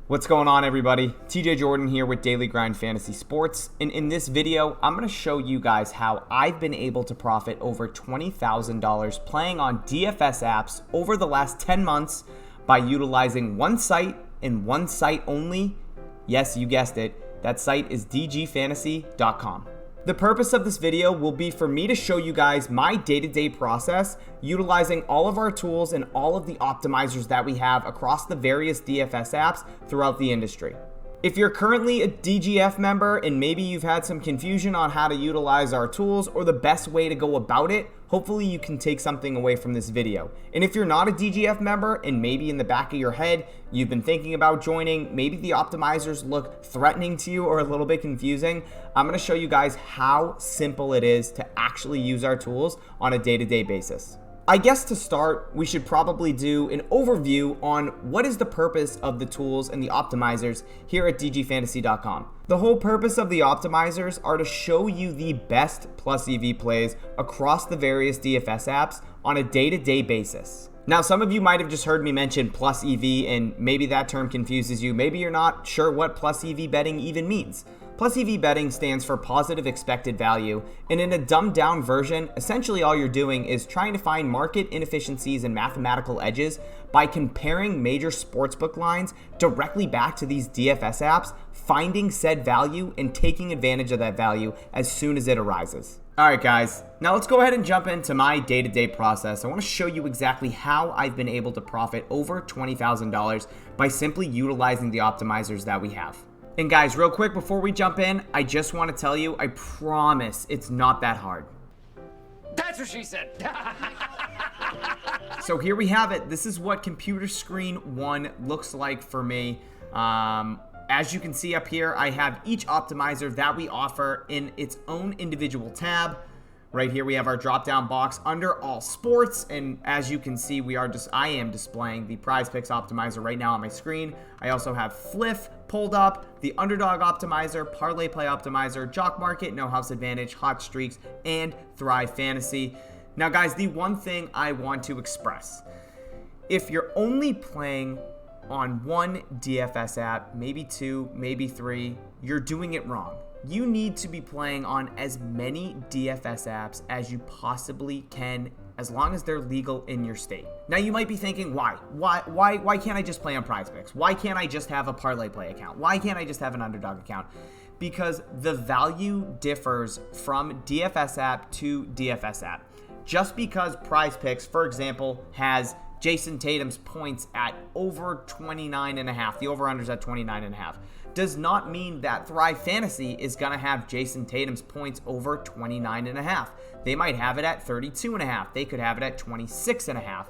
What's going on, everybody? TJ Jordan here with Daily Grind Fantasy Sports, and in this video I'm going to show you guys how I've been able to profit over $20,000 playing on DFS apps over the last 10 months by utilizing one site and one site only. Yes, you guessed it. That site is dgfantasy.com. The purpose of this video will be for me to show you guys my day-to-day process utilizing all of our tools and all of the optimizers that we have across the various DFS apps throughout the industry. If you're currently a DGF member and maybe you've had some confusion on how to utilize our tools or the best way to go about it, hopefully you can take something away from this video. And if you're not a DGF member and maybe in the back of your head you've been thinking about joining, maybe the optimizers look threatening to you or a little bit confusing, I'm going to show you guys how simple it is to actually use our tools on a day-to-day basis. I guess to start, we should probably do an overview on what is the purpose of the tools and the optimizers here at dgfantasy.com. The whole purpose of the optimizers are to show you the best plus EV plays across the various DFS apps on a day-to-day basis. Now, some of you might have just heard me mention plus EV and maybe that term confuses you. Maybe you're not sure what plus EV betting even means. Plus EV betting stands for positive expected value, and in a dumbed down version, essentially all you're doing is trying to find market inefficiencies and mathematical edges by comparing major sportsbook lines directly back to these DFS apps, finding said value and taking advantage of that value as soon as it arises. Alright guys, now let's go ahead and jump into my day-to-day process. I want to show you exactly how I've been able to profit over $20,000 by simply utilizing the optimizers that we have. And guys, real quick before we jump in, I just want to tell you, I promise it's not that hard. That's what she said. So here we have it. This is what computer screen 1 looks like for me. As you can see up here, I have each optimizer that we offer in its own individual tab. Right here we have our drop-down box under all sports, and as you can see, I am displaying the Prizepicks optimizer right now on my screen. I also have Fliff pulled up, the Underdog optimizer, Parlay Play optimizer, Jock Market, No House Advantage, Hot Streaks, and Thrive Fantasy. Now guys, the one thing I want to express, if you're only playing on one DFS app, maybe 2, maybe 3, you're doing it wrong. You need to be playing on as many DFS apps as you possibly can, as long as they're legal in your state. Now you might be thinking, why can't I just play on Prizepicks? Why can't I just have a Parlay Play account? Why can't I just have an Underdog account? Because the value differs from DFS app to DFS app. Just because Prizepicks, for example, has Jason Tatum's points at over 29.5, the over-under's at 29.5, does not mean that Thrive Fantasy is going to have Jason Tatum's points over 29.5. They might have it at 32.5. They could have it at 26.5.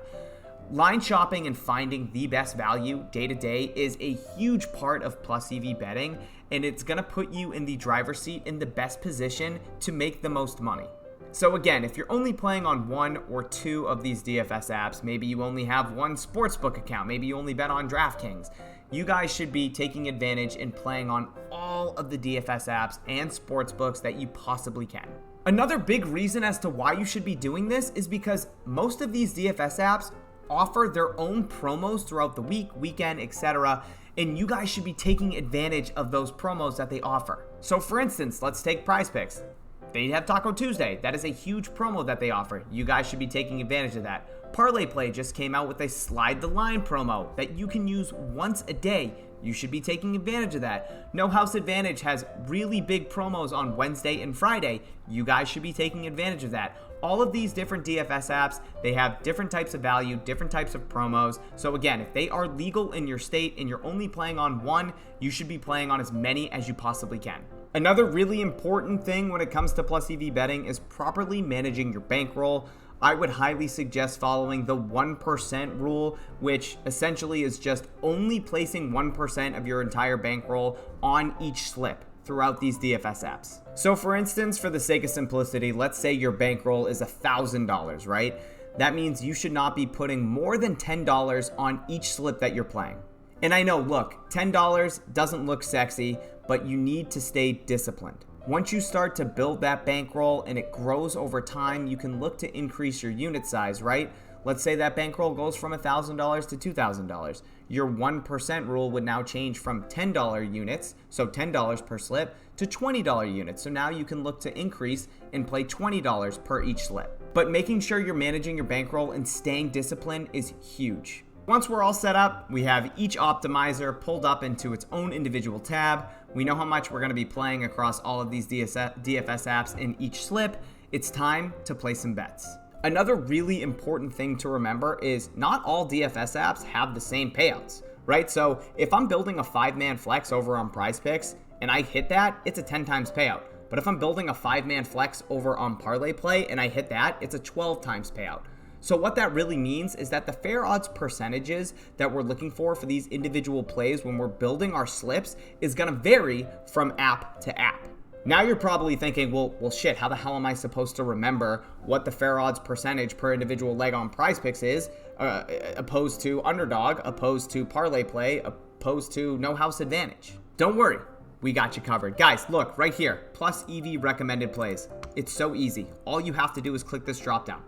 Line shopping and finding the best value day to day is a huge part of plus EV betting, and it's going to put you in the driver's seat in the best position to make the most money. So again, if you're only playing on 1 or 2 of these DFS apps, maybe you only have one sportsbook account, maybe you only bet on DraftKings, you guys should be taking advantage and playing on all of the DFS apps and sportsbooks that you possibly can. Another big reason as to why you should be doing this is because most of these DFS apps offer their own promos throughout the week, weekend, etc., and you guys should be taking advantage of those promos that they offer. So for instance, let's take Prizepicks. They have Taco Tuesday. That is a huge promo that they offer. You guys should be taking advantage of that. Parlay Play just came out with a slide the line promo that you can use once a day. You should be taking advantage of that. No House Advantage has really big promos on Wednesday and Friday. You guys should be taking advantage of that. All of these different DFS apps, they have different types of value, different types of promos. So again, if they are legal in your state and you're only playing on one, you should be playing on as many as you possibly can. Another really important thing when it comes to plus EV betting is properly managing your bankroll. I would highly suggest following the 1% rule, which essentially is just only placing 1% of your entire bankroll on each slip throughout these DFS apps. So for instance, for the sake of simplicity, let's say your bankroll is $1,000, right? That means you should not be putting more than $10 on each slip that you're playing. And I know, look, $10 doesn't look sexy, but you need to stay disciplined. Once you start to build that bankroll and it grows over time, you can look to increase your unit size, right? Let's say that bankroll goes from $1,000 to $2,000. your 1% rule would now change from $10 units, so $10 per slip, to $20 units. So now you can look to increase and play $20 per each slip. But making sure you're managing your bankroll and staying disciplined is huge. Once we're all set up, we have each optimizer pulled up into its own individual tab. We know how much we're going to be playing across all of these DFS apps in each slip. It's time to play some bets. Another really important thing to remember is not all DFS apps have the same payouts, right? So if I'm building a 5-man flex over on Prizepicks and I hit that, it's a 10 times payout. But if I'm building a 5-man flex over on Parlay Play and I hit that, it's a 12 times payout. So what that really means is that the fair odds percentages that we're looking for these individual plays when we're building our slips is going to vary from app to app. Now you're probably thinking, well, shit, how the hell am I supposed to remember what the fair odds percentage per individual leg on Prizepicks is, opposed to Underdog, opposed to Parlay Play, opposed to No House Advantage? Don't worry, we got you covered. Guys, look, right here, plus EV recommended plays. It's so easy. All you have to do is click this drop down.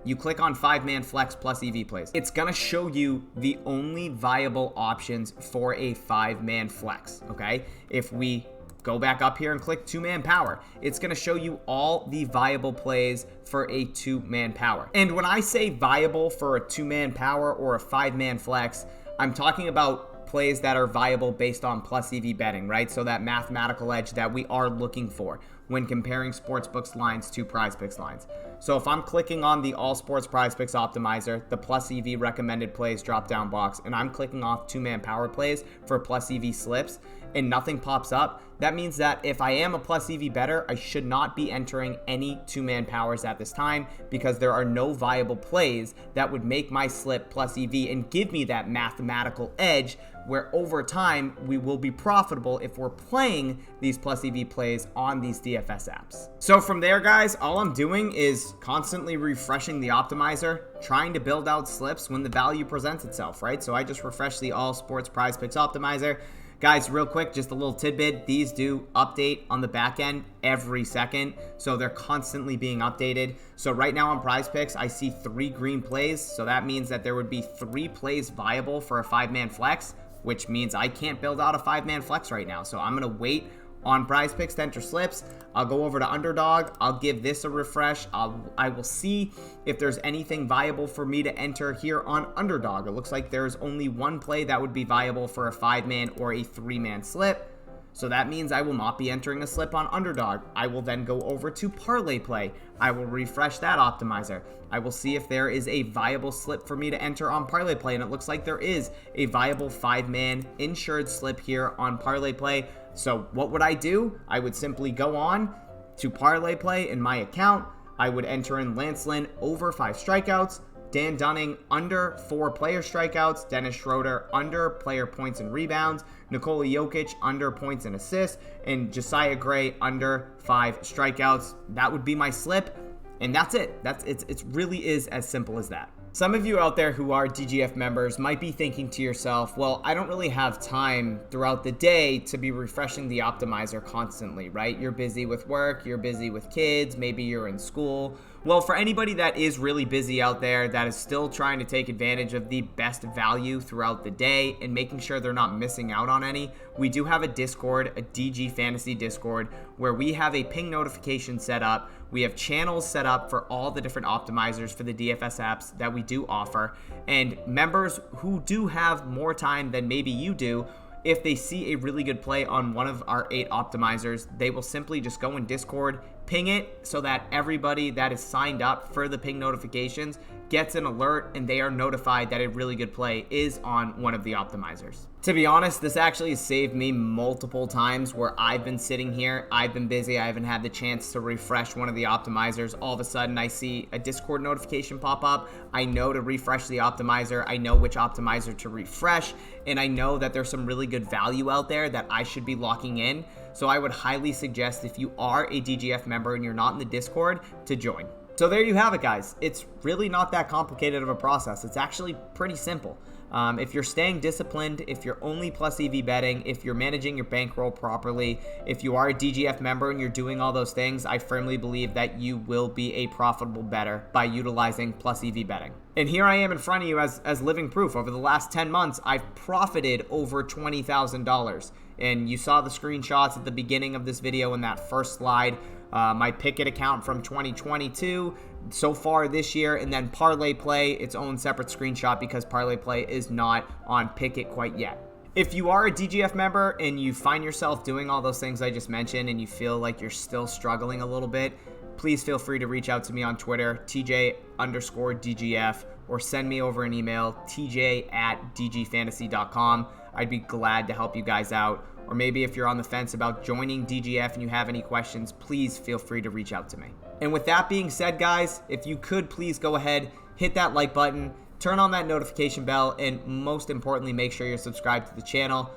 You click on 5-man flex plus EV plays. It's gonna show you the only viable options for a 5-man flex, okay? If we go back up here and click 2-man power, it's gonna show you all the viable plays for a 2-man power. And when I say viable for a 2-man power or a 5-man flex, I'm talking about plays that are viable based on plus EV betting, right? So that mathematical edge that we are looking for when comparing sportsbooks lines to Prizepicks lines. So if I'm clicking on the All Sports Prizepicks optimizer, the plus EV recommended plays drop down box, and I'm clicking off 2-man power plays for plus EV slips and nothing pops up, that means that if I am a plus EV bettor, I should not be entering any 2-man powers at this time because there are no viable plays that would make my slip plus EV and give me that mathematical edge where over time we will be profitable if we're playing these plus EV plays on these DFS apps. So from there, guys, all I'm doing is constantly refreshing the optimizer, trying to build out slips when the value presents itself, right? So I just refreshed the All Sports Prizepicks optimizer. Guys, real quick, just a little tidbit. These do update on the back end every second, so they're constantly being updated. So right now on Prizepicks, I see 3 green plays, so that means that there would be 3 plays viable for a 5-man flex, which means I can't build out a 5-man flex right now. So I'm going to wait on Prizepicks to enter slips. I'll go over to Underdog. I'll give this a refresh. I will see if there's anything viable for me to enter here on Underdog. It looks like there's only 1 play that would be viable for a 5-man or a 3-man slip. So that means I will not be entering a slip on Underdog. I will then go over to Parlay Play. I will refresh that optimizer. I will see if there is a viable slip for me to enter on Parlay Play, and it looks like there is a viable 5-man insured slip here on Parlay Play. So what would I do? I would simply go on to Parlay Play in my account. I would enter in Lance Lynn over 5 strikeouts, Dan Dunning under 4 player strikeouts, Dennis Schroeder under player points and rebounds, Nikola Jokic under points and assists, and Josiah Gray under 5 strikeouts. That would be my slip, and that's it. It really is as simple as that. Some of you out there who are DGF members might be thinking to yourself, well, I don't really have time throughout the day to be refreshing the optimizer constantly, right? You're busy with work, you're busy with kids, maybe you're in school. Well, for anybody that is really busy out there, that is still trying to take advantage of the best value throughout the day and making sure they're not missing out on any, we do have a Discord, a DG Fantasy Discord, where we have a ping notification set up. We have channels set up for all the different optimizers for the DFS apps that we do offer. And members who do have more time than maybe you do, if they see a really good play on one of our 8 optimizers, they will simply just go in Discord, ping it so that everybody that is signed up for the ping notifications gets an alert and they are notified that a really good play is on one of the optimizers. To be honest, this actually has saved me multiple times where I've been sitting here, I've been busy, I haven't had the chance to refresh one of the optimizers. All of a sudden I see a Discord notification pop up. I know to refresh the optimizer. I know which optimizer to refresh, and I know that there's some really good value out there that I should be locking in. So I would highly suggest, if you are a DGF member and you're not in the Discord, to join. So there you have it, guys. It's really not that complicated of a process. It's actually pretty simple. If you're staying disciplined, if you're only plus EV betting, if you're managing your bankroll properly, if you are a DGF member and you're doing all those things, I firmly believe that you will be a profitable bettor by utilizing plus EV betting. And here I am in front of you as living proof. Over the last 10 months, I've profited over $20,000. And you saw the screenshots at the beginning of this video in that first slide. My Pickett account from 2022 so far this year, and then Parlay Play, its own separate screenshot because Parlay Play is not on Pickett quite yet. If you are a DGF member and you find yourself doing all those things I just mentioned and you feel like you're still struggling a little bit, please feel free to reach out to me on Twitter, TJ_DGF, or send me over an email, tj@dgfantasy.com. I'd be glad to help you guys out. Or maybe if you're on the fence about joining DGF and you have any questions, please feel free to reach out to me. And with that being said, guys, if you could please go ahead, hit that like button, turn on that notification bell, and most importantly, make sure you're subscribed to the channel.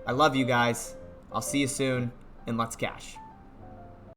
I love you guys. I'll see you soon, and let's cash.